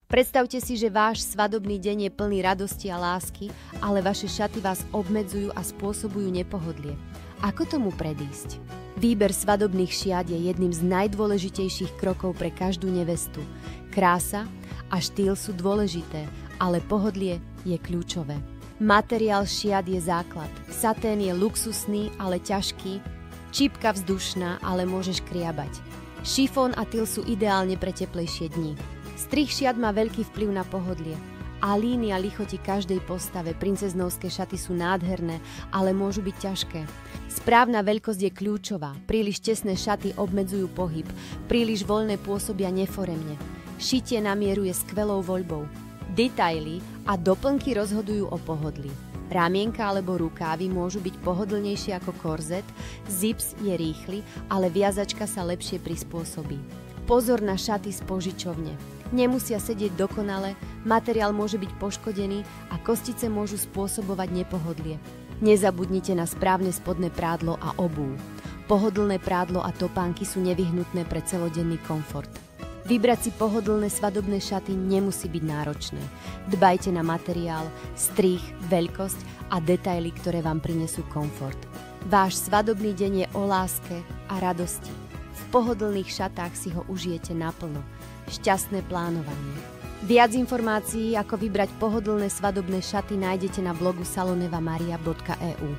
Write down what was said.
Predstavte si, že váš svadobný deň je plný radosti a lásky, ale vaše šaty vás obmedzujú a spôsobujú nepohodlie. Ako tomu predísť? Výber svadobných šiat je jedným z najdôležitejších krokov pre každú nevestu. Krása a štýl sú dôležité, ale pohodlie je kľúčové. Materiál šiat je základ. Satén je luxusný, ale ťažký. Čípka vzdušná, ale môžeš kriabať. Šifón a tyl sú ideálne pre teplejšie dni. Strih šiat má veľký vplyv na pohodlie. A línia lichotí každej postave. Princeznovské šaty sú nádherné, ale môžu byť ťažké. Správna veľkosť je kľúčová. Príliš tesné šaty obmedzujú pohyb. Príliš voľné pôsobia neforemne. Šitie na mieru je skvelou voľbou. Detaily a doplnky rozhodujú o pohodlí. Ramienka alebo rukávy môžu byť pohodlnejšie ako korzet, zips je rýchly, ale viazačka sa lepšie prispôsobí. Pozor na šaty z požičovne. Nemusia sedieť dokonale, materiál môže byť poškodený a kostice môžu spôsobovať nepohodlie. Nezabudnite na správne spodné prádlo a obúv. Pohodlné prádlo a topánky sú nevyhnutné pre celodenný komfort. Vybrať si pohodlné svadobné šaty nemusí byť náročné. Dbajte na materiál, strih, veľkosť a detaily, ktoré vám prinesú komfort. Váš svadobný deň je o láske a radosti. V pohodlných šatách si ho užijete naplno. Šťastné plánovanie. Viac informácií, ako vybrať pohodlné svadobné šaty, nájdete na blogu salonevamaria.eu.